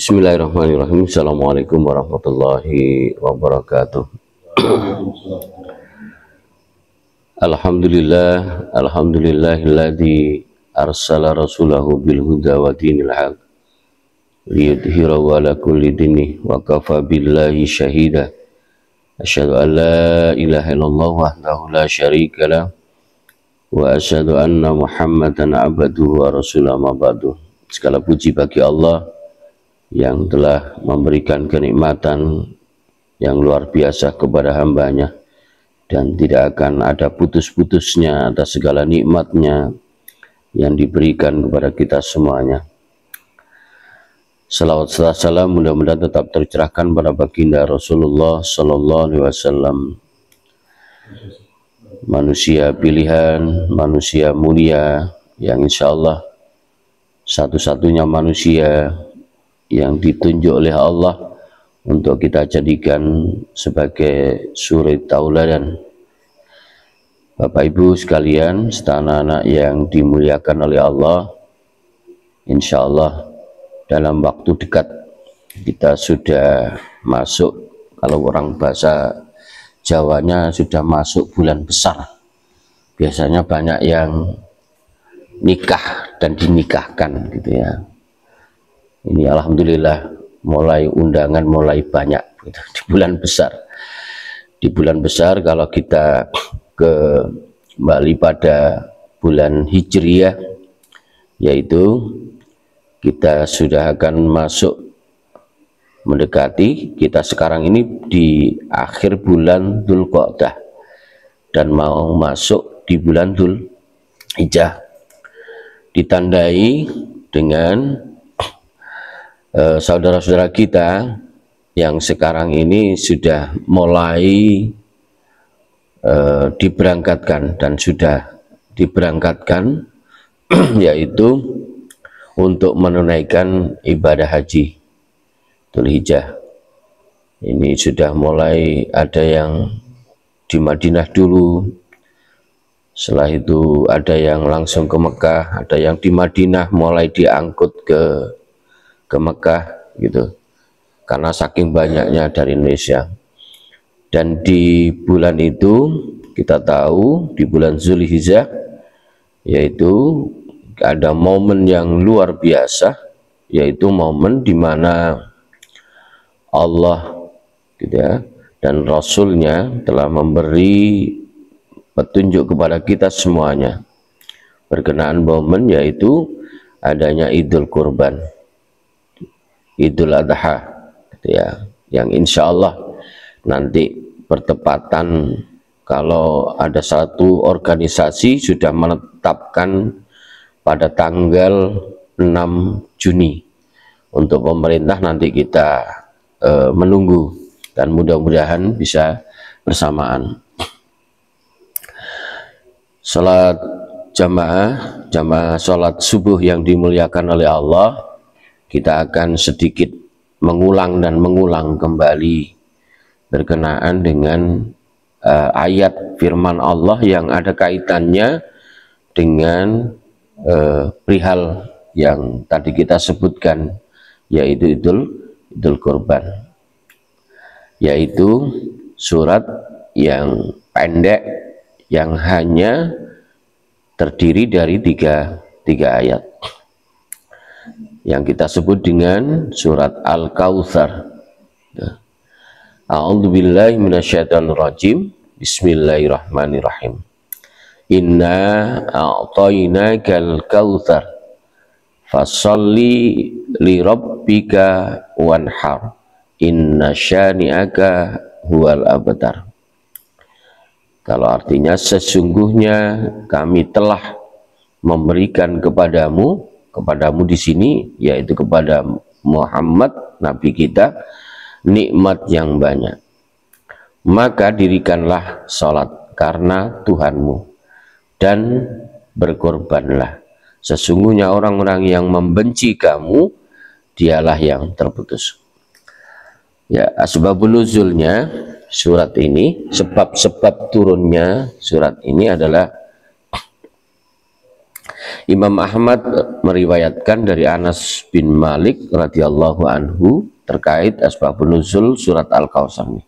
Bismillahirrahmanirrahim. Assalamualaikum warahmatullahi wabarakatuh. Alhamdulillahilladzi arsala rasulahu bil huda wa dinil haq liyudhhirahu ala kulli dini wa kafa billahi syahida. Asyhadu an la ilaha illallah wahdahu la syarika lah wa asyhadu anna Muhammadan abduhu wa rasuluhu ma ba'du. Segala puji bagi Allah yang telah memberikan kenikmatan yang luar biasa kepada hambanya, dan tidak akan ada putus-putusnya atas segala nikmatnya yang diberikan kepada kita semuanya. Salawat serta salam mudah-mudahan tetap tercerahkan pada baginda Rasulullah Sallallahu Alaihi Wasallam, manusia pilihan, manusia mulia yang insya Allah satu-satunya manusia yang ditunjuk oleh Allah untuk kita jadikan sebagai suri tauladan. Bapak Ibu sekalian, serta anak-anak yang dimuliakan oleh Allah, insya Allah dalam waktu dekat kita sudah masuk, kalau orang bahasa Jawanya sudah masuk bulan besar. Biasanya banyak yang nikah dan dinikahkan gitu ya. Ini alhamdulillah mulai undangan mulai banyak gitu, di bulan besar. Di bulan besar kalau kita kembali pada bulan Hijriyah, yaitu kita sudah akan masuk mendekati, kita sekarang ini di akhir bulan Dzulqa'dah dan mau masuk di bulan Dzulhijjah, ditandai dengan saudara-saudara kita yang sekarang ini sudah mulai diberangkatkan dan sudah diberangkatkan yaitu untuk menunaikan ibadah haji Dzulhijjah. Ini sudah mulai ada yang di Madinah dulu, setelah itu ada yang langsung ke Mekah, ada yang di Madinah mulai diangkut ke Mekah gitu, karena saking banyaknya dari Indonesia. Dan di bulan itu kita tahu di bulan Dzulhijjah yaitu ada momen yang luar biasa, yaitu momen di mana Allah gitu ya, dan Rasulnya telah memberi petunjuk kepada kita semuanya berkenaan momen yaitu adanya Idul Kurban, Idul Adha gitu ya, yang insya Allah nanti bertepatan kalau ada satu organisasi sudah menetapkan pada tanggal 6 Juni. Untuk pemerintah nanti kita menunggu dan mudah-mudahan bisa bersamaan. Salat jamaah salat subuh yang dimuliakan oleh Allah, kita akan sedikit mengulang dan mengulang kembali berkenaan dengan ayat firman Allah yang ada kaitannya dengan perihal yang tadi kita sebutkan, yaitu Idul Kurban, yaitu surat yang pendek yang hanya terdiri dari tiga ayat yang kita sebut dengan surat Al-Kautsar. A'udzubillahi minasyaitonirrajim. Bismillahirrahmanirrahim. Inna a'tainakal kautsar fasholli li rabbika wanhar inna syani'aka huwal abtar. Kalau artinya sesungguhnya kami telah memberikan kepadamu di sini yaitu kepada Muhammad nabi kita nikmat yang banyak, maka dirikanlah salat karena Tuhanmu dan berkorbanlah, sesungguhnya orang-orang yang membenci kamu dialah yang terputus. Ya, asbabun nuzulnya surat ini, sebab-sebab turunnya surat ini adalah Imam Ahmad meriwayatkan dari Anas bin Malik radhiyallahu anhu terkait asbabun nuzul surat Al-Kautsar ini,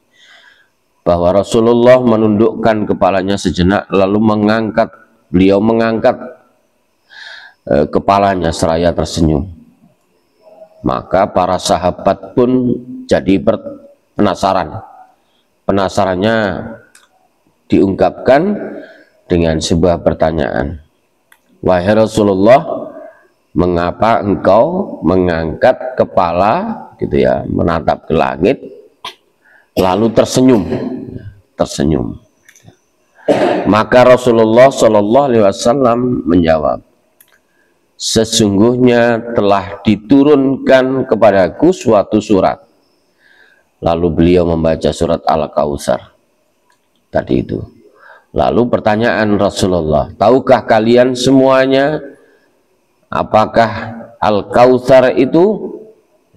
bahwa Rasulullah menundukkan kepalanya sejenak lalu beliau mengangkat kepalanya seraya tersenyum. Maka para sahabat pun jadi penasaran. Penasarannya diungkapkan dengan sebuah pertanyaan. Wahai Rasulullah, mengapa engkau mengangkat kepala gitu ya, menatap ke langit lalu tersenyum? Maka Rasulullah Shallallahu Alaihi Wasallam menjawab, sesungguhnya telah diturunkan kepadaku suatu surat. Lalu beliau membaca surat Al-Kautsar tadi itu. Lalu pertanyaan Rasulullah, tahukah kalian semuanya apakah Al-Kautsar itu?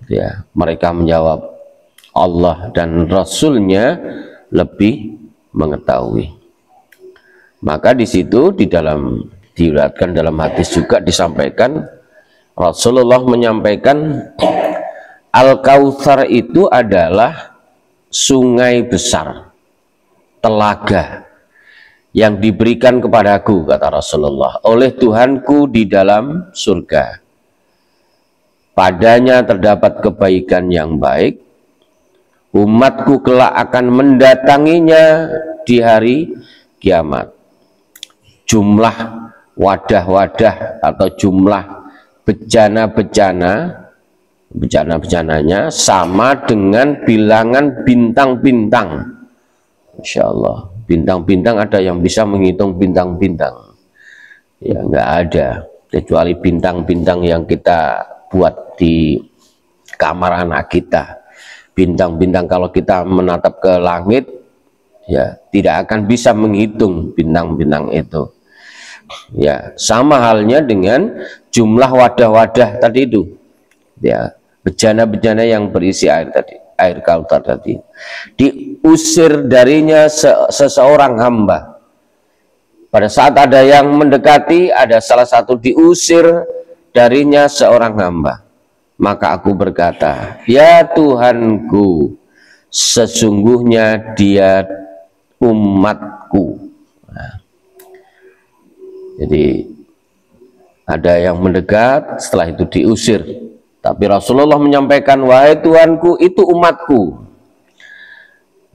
Ya, mereka menjawab, Allah dan Rasulnya lebih mengetahui. Maka di situ diriwayatkan dalam hadis juga disampaikan, Rasulullah menyampaikan Al-Kautsar itu adalah sungai besar, telaga yang diberikan kepadaku, kata Rasulullah, oleh Tuhanku di dalam surga. Padanya terdapat kebaikan yang baik. Umatku kelak akan mendatanginya di hari kiamat. Jumlah wadah-wadah atau jumlah bencana-bencananya sama dengan bilangan bintang-bintang. Masya Allah, bintang-bintang ada yang bisa menghitung bintang-bintang? Ya nggak ada, kecuali bintang-bintang yang kita buat di kamar anak kita. Bintang-bintang kalau kita menatap ke langit, ya tidak akan bisa menghitung bintang-bintang itu. Ya, sama halnya dengan jumlah wadah-wadah tadi itu. Ya, bejana-bejana yang berisi air tadi, air Kautsar tadi. Diusir darinya seseorang hamba. Pada saat ada yang mendekati, ada salah satu diusir darinya seorang hamba. Maka aku berkata, ya Tuhanku, sesungguhnya dia umatku. Nah, jadi ada yang mendekat, setelah itu diusir. Tapi Rasulullah menyampaikan, wahai Tuhanku, itu umatku.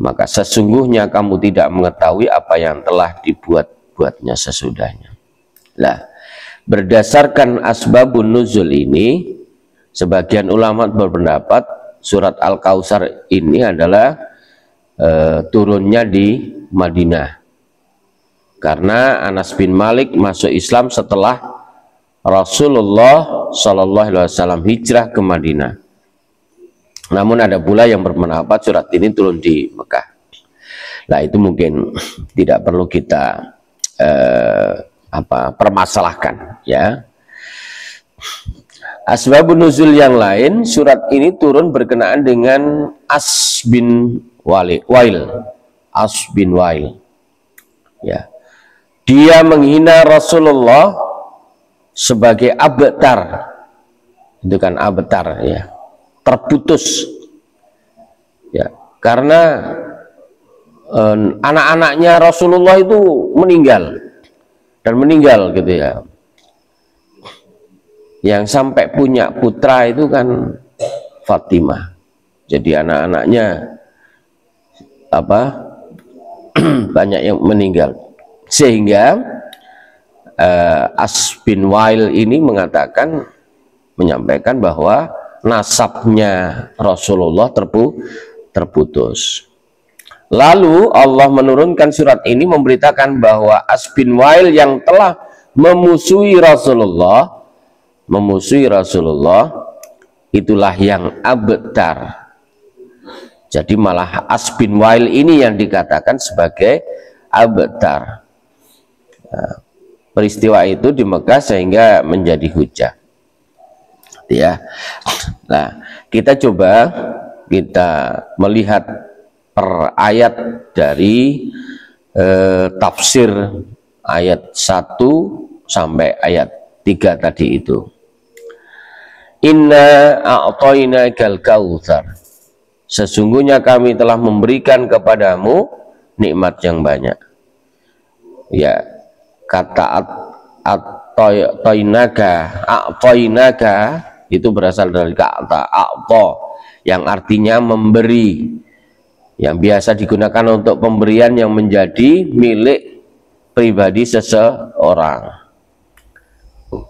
Maka sesungguhnya kamu tidak mengetahui apa yang telah dibuat-buatnya sesudahnya. Nah, berdasarkan asbabun nuzul ini, sebagian ulama berpendapat surat Al-Kautsar ini adalah turunnya di Madinah. Karena Anas bin Malik masuk Islam setelah Rasulullah Shallallahu Alaihi Wasallam hijrah ke Madinah. Namun ada pula yang berpendapat surat ini turun di Mekah. Nah itu mungkin tidak perlu kita permasalahkan, ya. Asbabun nuzul yang lain, surat ini turun berkenaan dengan As bin Wail. Ya. Dia menghina Rasulullah sebagai abtar. Itu kan abtar, ya. Terputus. Ya, karena anak-anaknya Rasulullah itu meninggal gitu ya. Yang sampai punya putra itu kan Fatimah. Jadi anak-anaknya banyak yang meninggal, sehingga As bin Wail ini menyampaikan bahwa nasabnya Rasulullah terputus. Lalu Allah menurunkan surat ini memberitakan bahwa As bin Wail yang telah memusuhi Rasulullah itulah yang abtar. Jadi malah As bin Wail ini yang dikatakan sebagai abtar. Nah, peristiwa itu di Mekah sehingga menjadi hujah. Ya. Nah, kita coba melihat per ayat dari tafsir ayat 1 sampai ayat tiga tadi itu. Inna a'tainakal kautsar, sesungguhnya kami telah memberikan kepadamu nikmat yang banyak. Ya, kata a'tainaka itu berasal dari kata a'ta yang artinya memberi, yang biasa digunakan untuk pemberian yang menjadi milik pribadi seseorang.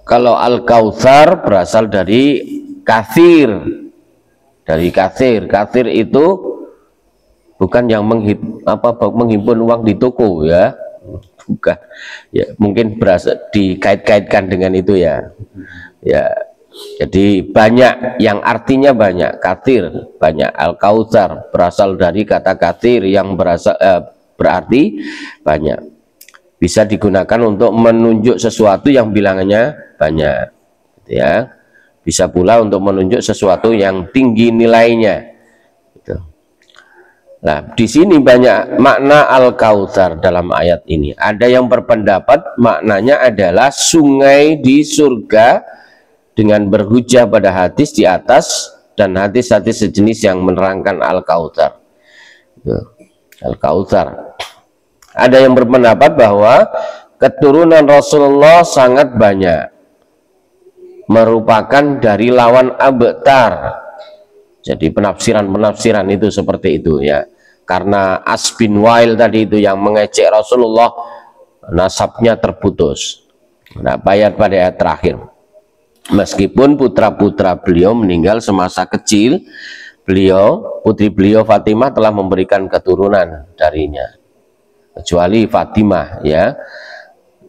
Kalau al-kautsar berasal dari katsir, katsir itu bukan yang menghimpun uang di toko ya, bukan ya, mungkin berasal dikait-kaitkan dengan itu ya. Ya, jadi banyak yang artinya banyak, katsir banyak. Al-kautsar berasal dari kata katsir yang berarti banyak, bisa digunakan untuk menunjuk sesuatu yang bilangannya banyak, gitu ya. Bisa pula untuk menunjuk sesuatu yang tinggi nilainya, gitu. Nah, di sini banyak makna al-kautsar dalam ayat ini. Ada yang berpendapat maknanya adalah sungai di surga dengan berhujah pada hadis di atas dan hadis-hadis sejenis yang menerangkan al-kautsar. Al-kautsar. Ada yang berpendapat bahwa keturunan Rasulullah sangat banyak, merupakan dari lawan abtar. Jadi penafsiran itu seperti itu ya. Karena As bin Wail tadi itu yang mengecek Rasulullah, nasabnya terputus. Nah, pada ayat terakhir, meskipun putra-putra beliau meninggal semasa kecil, putri beliau Fatimah telah memberikan keturunan darinya. Kecuali Fatimah ya,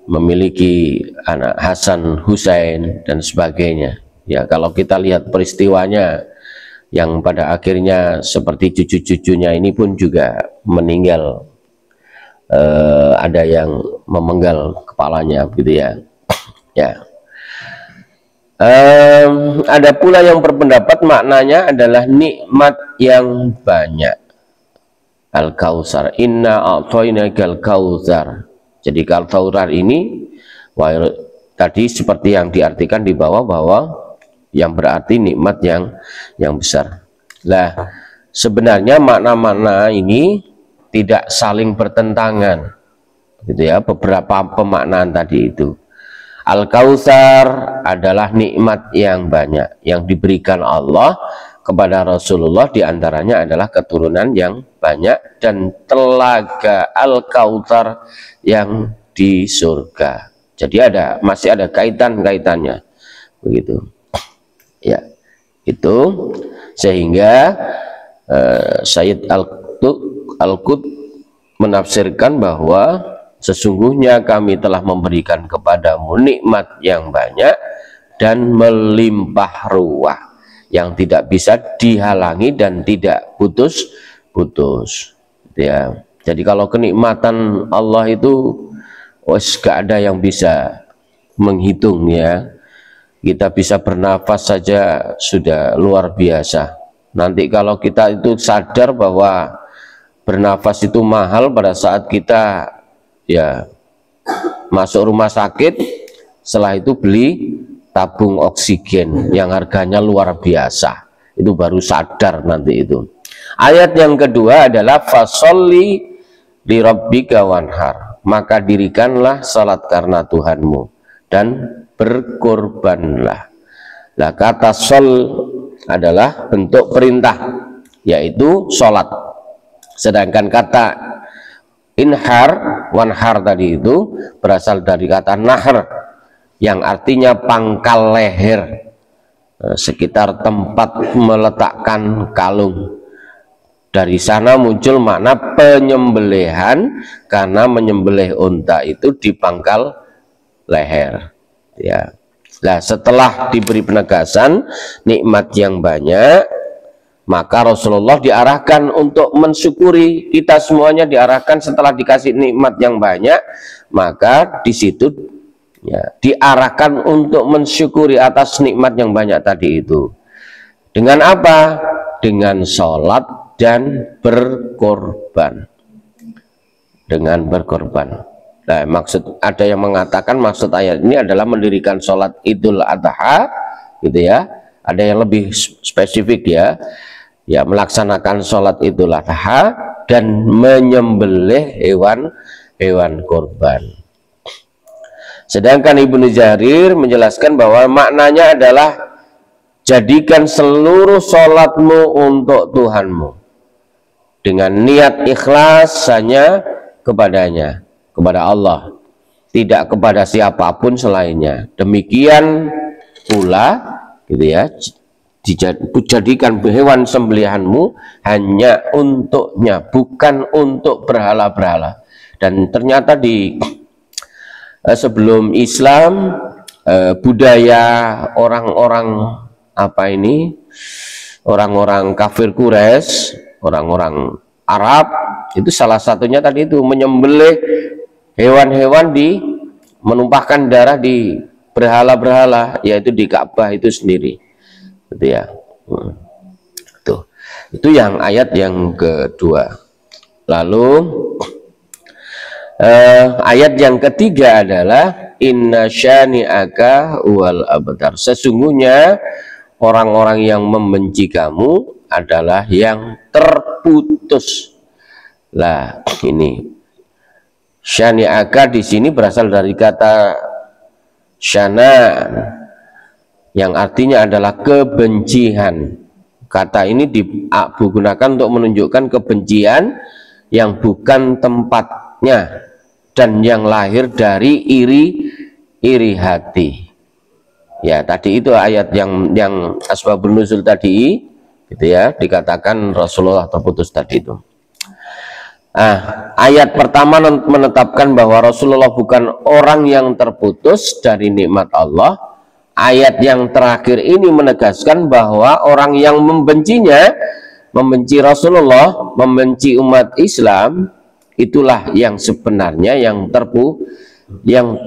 memiliki anak Hasan, Husain dan sebagainya. Ya, kalau kita lihat peristiwanya yang pada akhirnya seperti cucu-cucunya ini pun juga meninggal, ada yang memenggal kepalanya gitu ya. Ya. Ada pula yang berpendapat maknanya adalah nikmat yang banyak. Al-kautsar, inna a'tainakal kautsar. Jadi kautsar ini tadi seperti yang diartikan di bawah, bahwa yang berarti nikmat yang besar. Nah, sebenarnya makna-makna ini tidak saling bertentangan, gitu ya. Beberapa pemaknaan tadi itu. Al-kautsar adalah nikmat yang banyak yang diberikan Allah kepada Rasulullah, diantaranya adalah keturunan yang banyak dan telaga al-kautsar yang di surga. Jadi masih ada kaitannya begitu ya. Itu sehingga Sayyid Al-Qut menafsirkan bahwa sesungguhnya kami telah memberikan kepadamu nikmat yang banyak dan melimpah ruah yang tidak bisa dihalangi dan tidak putus ya. Jadi kalau kenikmatan Allah itu gak ada yang bisa menghitung ya. Kita bisa bernafas saja sudah luar biasa. Nanti kalau kita itu sadar bahwa bernafas itu mahal pada saat kita ya masuk rumah sakit, setelah itu beli tabung oksigen yang harganya luar biasa, itu baru sadar nanti itu. Ayat yang kedua adalah fasholli li rabbika wanhar, maka dirikanlah salat karena Tuhanmu dan berkorbanlah. Nah, kata sol adalah bentuk perintah, yaitu salat. Sedangkan kata inhar, wanhar tadi itu berasal dari kata nahr, yang artinya pangkal leher, sekitar tempat meletakkan kalung. Dari sana muncul makna penyembelihan, karena menyembelih unta itu di pangkal leher ya. Nah, setelah diberi penegasan nikmat yang banyak, maka Rasulullah diarahkan untuk mensyukuri. Kita semuanya diarahkan setelah dikasih nikmat yang banyak, maka di situ ya, diarahkan untuk mensyukuri atas nikmat yang banyak tadi itu. Dengan apa? Dengan sholat dan berkorban. Dengan berkorban. Nah, maksud ada yang mengatakan maksud ayat ini adalah mendirikan sholat Idul Adha, gitu ya. Ada yang lebih spesifik ya, ya melaksanakan sholat Idul Adha dan menyembelih hewan kurban. Sedangkan Ibnu Jarir menjelaskan bahwa maknanya adalah jadikan seluruh sholatmu untuk Tuhanmu dengan niat ikhlas hanya kepadanya, kepada Allah, tidak kepada siapapun selainnya. Demikian pula, gitu ya, dijadikan hewan sembelihanmu hanya untuknya, bukan untuk berhala-berhala. Dan ternyata di sebelum Islam, budaya orang-orang orang-orang kafir Quraisy, orang-orang Arab, itu salah satunya tadi itu menyembelih hewan-hewan, menumpahkan darah di berhala-berhala, yaitu di Ka'bah itu sendiri, gitu ya. Itu yang ayat yang kedua. Lalu ayat yang ketiga adalah inna syani'aka wal abtar. Sesungguhnya orang-orang yang membenci kamu adalah yang terputus. Lah, ini syani'aka di sini berasal dari kata syana, yang artinya adalah kebencian. Kata ini digunakan untuk menunjukkan kebencian yang bukan tempatnya dan yang lahir dari iri hati. Ya, tadi itu ayat yang asbabun nuzul tadi, gitu ya, dikatakan Rasulullah terputus tadi itu. Ayat pertama menetapkan bahwa Rasulullah bukan orang yang terputus dari nikmat Allah. Ayat yang terakhir ini menegaskan bahwa orang yang membencinya, membenci Rasulullah, membenci umat Islam, itulah yang sebenarnya yang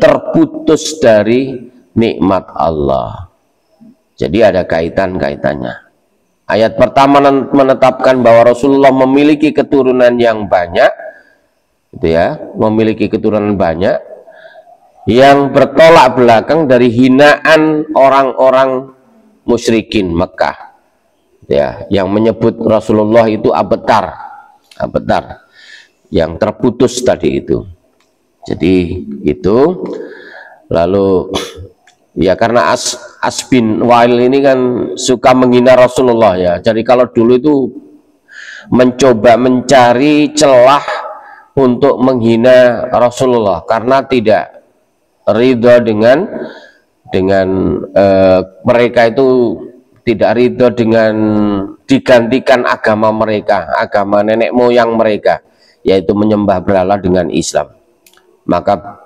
terputus dari nikmat Allah. Jadi ada kaitan-kaitannya. Ayat pertama menetapkan bahwa Rasulullah memiliki keturunan yang banyak, gitu ya, memiliki keturunan banyak yang bertolak belakang dari hinaan orang-orang musyrikin Mekah, ya, yang menyebut Rasulullah itu abtar, yang terputus tadi itu. Jadi itu, lalu ya karena As bin Wa'il ini kan suka menghina Rasulullah ya. Jadi kalau dulu itu mencoba mencari celah untuk menghina Rasulullah karena tidak ridho dengan mereka itu, tidak ridho dengan digantikan agama mereka, agama nenek moyang mereka, yaitu menyembah berhala dengan Islam. Maka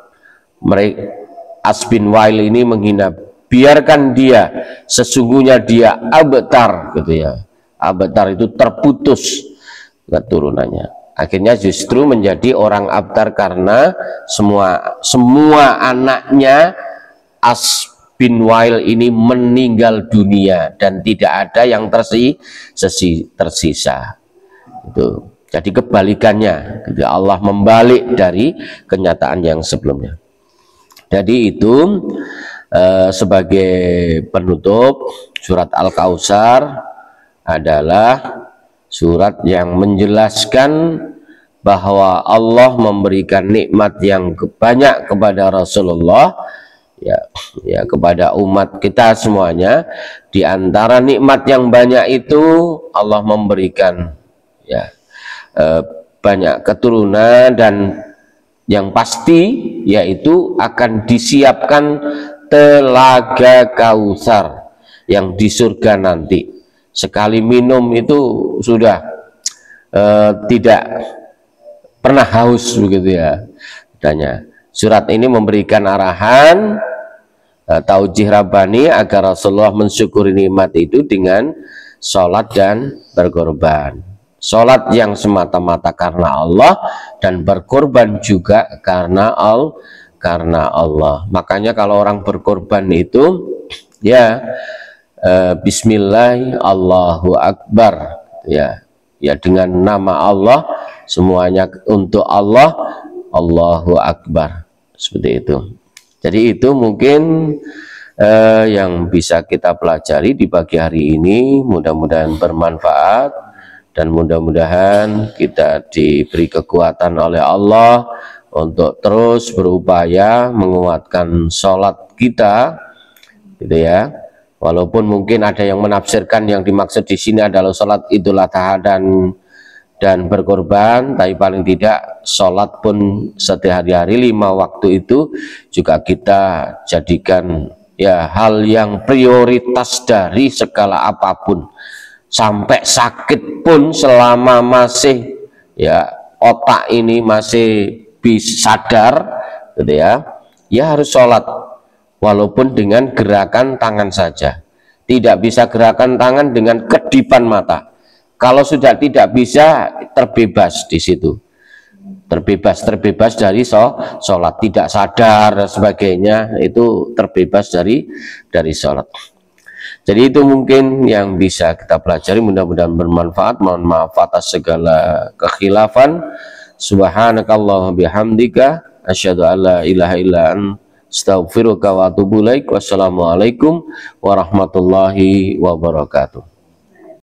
As bin Wa'il ini menghina, biarkan dia, sesungguhnya dia abtar, gitu ya. Abtar itu terputus keturunannya. Akhirnya justru menjadi orang abtar karena semua anaknya As bin Wa'il ini meninggal dunia dan tidak ada yang tersisa. Itu. Jadi kebalikannya, gitu. Allah membalik dari kenyataan yang sebelumnya. Jadi itu sebagai penutup, surat Al-Kautsar adalah surat yang menjelaskan bahwa Allah memberikan nikmat yang banyak kepada Rasulullah, ya kepada umat kita semuanya. Di antara nikmat yang banyak itu Allah memberikan banyak keturunan, dan yang pasti yaitu akan disiapkan telaga Kautsar yang di surga nanti. Sekali minum itu sudah tidak pernah haus, begitu ya. Adanya surat ini memberikan arahan taujih Rabbani agar Rasulullah mensyukuri nikmat itu dengan sholat dan berkorban. Sholat yang semata-mata karena Allah dan berkorban juga karena Allah. Makanya kalau orang berkorban itu ya Bismillah Allahu Akbar, ya dengan nama Allah, semuanya untuk Allah, Allahu Akbar. seperti itu. Jadi itu mungkin yang bisa kita pelajari di pagi hari ini. Mudah-mudahan bermanfaat dan mudah-mudahan kita diberi kekuatan oleh Allah untuk terus berupaya menguatkan sholat kita, gitu ya. Walaupun mungkin ada yang menafsirkan yang dimaksud di sini adalah sholat Idul Adha dan berkorban, tapi paling tidak sholat pun sehari-hari 5 waktu itu juga kita jadikan ya hal yang prioritas dari segala apapun. Sampai sakit pun selama masih ya otak ini masih bisa sadar, gitu ya, ya harus sholat walaupun dengan gerakan tangan saja. Tidak bisa gerakan tangan dengan kedipan mata. Kalau sudah tidak bisa, terbebas di situ. Terbebas dari sholat, tidak sadar dan sebagainya, itu terbebas dari sholat. Jadi itu mungkin yang bisa kita pelajari, mudah-mudahan bermanfaat. Mohon maaf atas segala kekhilafan. Subhanakallahumma bihamdika asyhadu an la ilaha illa anta astaghfiruka wa atubu ilaik. Wassalamualaikum warahmatullahi wabarakatuh.